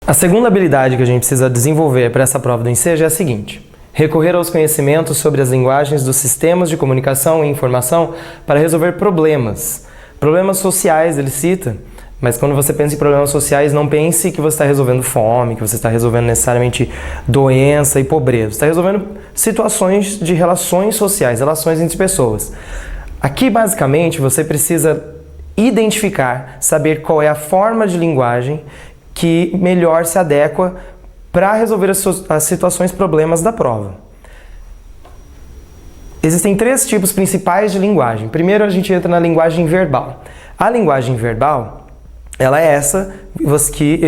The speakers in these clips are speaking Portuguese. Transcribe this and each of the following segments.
A segunda habilidade que a gente precisa desenvolver para essa prova do Ensejo é a seguinte: recorrer aos conhecimentos sobre as linguagens dos sistemas de comunicação e informação para resolver problemas. Problemas sociais, ele cita, mas quando você pensa em problemas sociais, não pense que você está resolvendo fome, que você está resolvendo necessariamente doença e pobreza. Você está resolvendo situações de relações sociais, relações entre pessoas. Aqui, basicamente, você precisa identificar, saber qual é a forma de linguagem que melhor se adequa para resolver as situações, problemas da prova. Existem 3 tipos principais de linguagem. Primeiro, a gente entra na linguagem verbal. A linguagem verbal, ela é essa que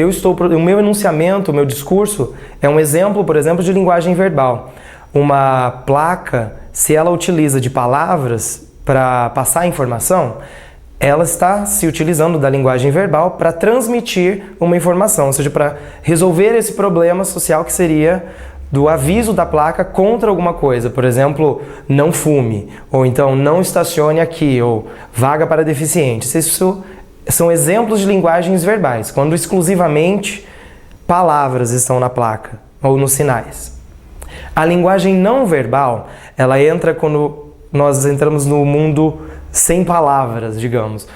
o meu enunciamento, o meu discurso é um exemplo, por exemplo, de linguagem verbal. Uma placa, se ela utiliza de palavras para passar informação, ela está se utilizando da linguagem verbal para transmitir uma informação, ou seja, para resolver esse problema social que seria do aviso da placa contra alguma coisa. Por exemplo, não fume, ou então não estacione aqui, ou vaga para deficientes. Isso são exemplos de linguagens verbais, quando exclusivamente palavras estão na placa ou nos sinais. A linguagem não verbal, ela entra quando nós entramos no mundo sem palavras, digamos.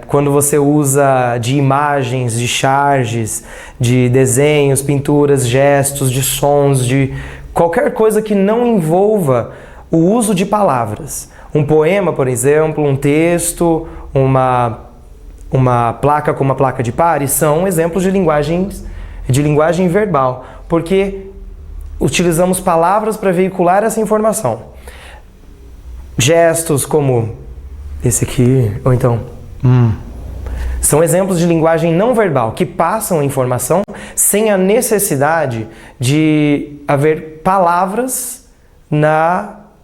Quando você usa de imagens, de charges, de desenhos, pinturas, gestos, de sons, de qualquer coisa que não envolva o uso de palavras. Um poema, por exemplo, um texto, uma placa como uma placa de pares são exemplos de linguagem verbal, porque utilizamos palavras para veicular essa informação. Gestos como esse aqui, ou então são exemplos de linguagem não verbal que passam a informação sem a necessidade de haver palavras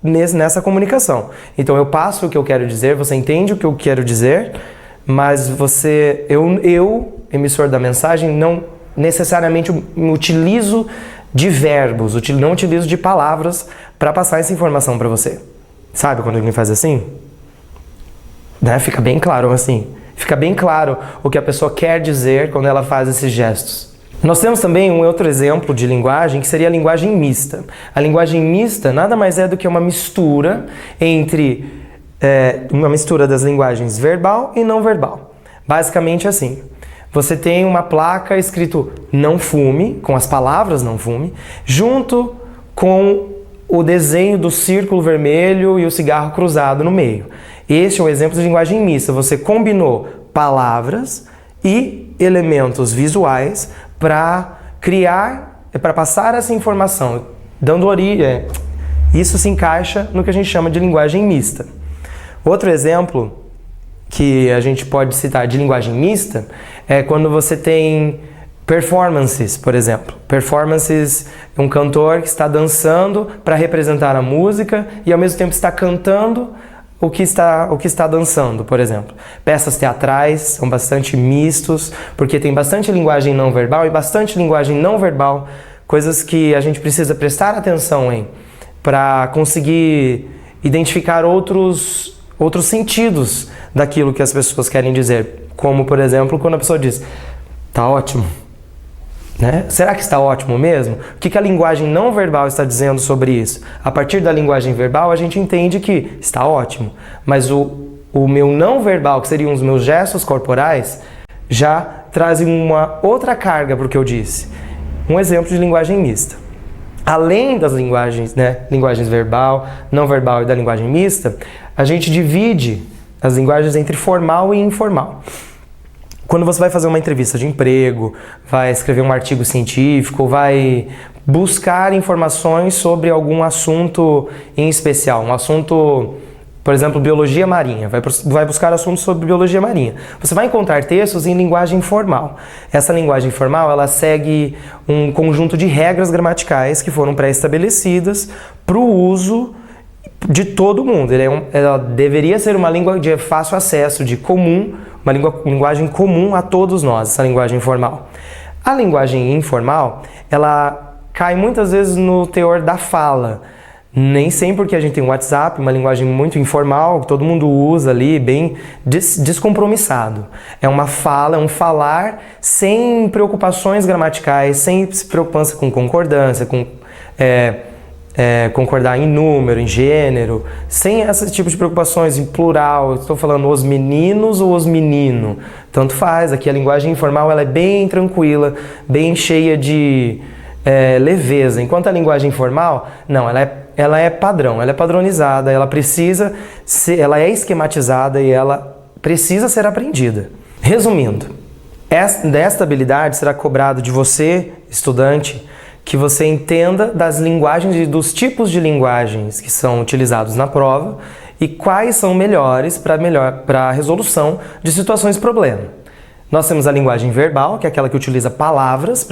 nessa comunicação. Então eu passo o que eu quero dizer, você entende o que eu quero dizer, mas eu, emissor da mensagem, não necessariamente utilizo de verbos, não utilizo de palavras para passar essa informação para você. Sabe quando alguém faz assim? Né? Fica bem claro assim. Fica bem claro o que a pessoa quer dizer quando ela faz esses gestos. Nós temos também um outro exemplo de linguagem que seria a linguagem mista. A linguagem mista nada mais é do que uma mistura uma mistura das linguagens verbal e não verbal. Basicamente assim. Você tem uma placa escrito não fume, com as palavras não fume, junto com o desenho do círculo vermelho e o cigarro cruzado no meio. Este é um exemplo de linguagem mista. Você combinou palavras e elementos visuais para passar essa informação, dando origem. Isso se encaixa no que a gente chama de linguagem mista. Outro exemplo que a gente pode citar de linguagem mista é quando você tem performances, por exemplo. Performances é um cantor que está dançando para representar a música e ao mesmo tempo está cantando o que está dançando, por exemplo. Peças teatrais são bastante mistos, porque tem bastante linguagem não verbal e bastante linguagem não verbal, coisas que a gente precisa prestar atenção para conseguir identificar outros sentidos daquilo que as pessoas querem dizer. Como, por exemplo, quando a pessoa diz, tá ótimo. Né? Será que está ótimo mesmo? O que a linguagem não verbal está dizendo sobre isso? A partir da linguagem verbal, a gente entende que está ótimo, mas o meu não verbal, que seriam os meus gestos corporais, já trazem uma outra carga para o que eu disse. Um exemplo de linguagem mista. Além das linguagens, linguagens verbal, não verbal e da linguagem mista, a gente divide as linguagens entre formal e informal. Quando você vai fazer uma entrevista de emprego, vai escrever um artigo científico, vai buscar informações sobre algum assunto em especial, um assunto, por exemplo, biologia marinha, vai buscar assuntos sobre biologia marinha. Você vai encontrar textos em linguagem formal. Essa linguagem formal, ela segue um conjunto de regras gramaticais que foram pré-estabelecidas para o uso de todo mundo. Ela deveria ser uma língua de fácil acesso, uma linguagem comum a todos nós, essa linguagem formal. A linguagem informal, ela cai muitas vezes no teor da fala, Nem sempre porque a gente tem o WhatsApp, uma linguagem muito informal, que todo mundo usa ali, bem descompromissado. É uma fala, é um falar sem preocupações gramaticais, sem se preocupância com concordância, com concordar em número, em gênero, sem esse tipo de preocupações, em plural. Estou falando os meninos ou os menino, tanto faz. Aqui a linguagem informal ela é bem tranquila, bem cheia de leveza, enquanto a linguagem formal, não, ela é padrão, ela é padronizada, ela precisa ser, ela é esquematizada e ela precisa ser aprendida. Resumindo, desta habilidade será cobrado de você, estudante, que você entenda das linguagens e dos tipos de linguagens que são utilizados na prova e quais são melhores para a resolução de situações de problema. Nós temos a linguagem verbal, que é aquela que utiliza palavras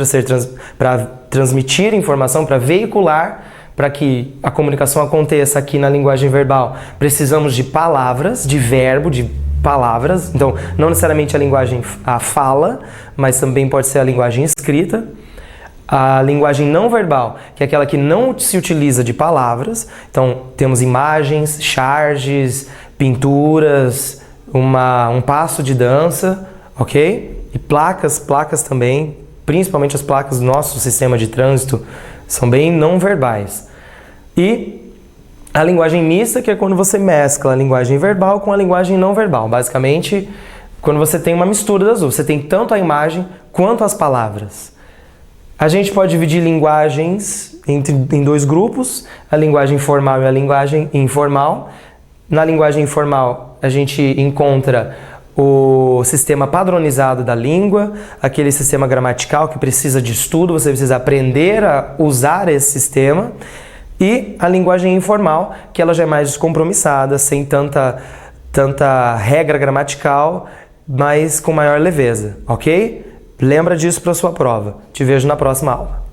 para transmitir informação, para veicular, para que a comunicação aconteça aqui na linguagem verbal. Precisamos de palavras, de verbo, de palavras. Então, não necessariamente a fala, mas também pode ser a linguagem escrita. A linguagem não verbal, que é aquela que não se utiliza de palavras. Então, temos imagens, charges, pinturas, um passo de dança, ok? E placas também, principalmente as placas do nosso sistema de trânsito, são bem não verbais. E a linguagem mista, que é quando você mescla a linguagem verbal com a linguagem não verbal. Basicamente, quando você tem uma mistura das duas, você tem tanto a imagem quanto as palavras. A gente pode dividir linguagens em dois grupos, a linguagem formal e a linguagem informal. Na linguagem informal, a gente encontra o sistema padronizado da língua, aquele sistema gramatical que precisa de estudo, você precisa aprender a usar esse sistema. E a linguagem informal, que ela já é mais descompromissada, sem tanta regra gramatical, mas com maior leveza, ok? Lembra disso para a sua prova. Te vejo na próxima aula.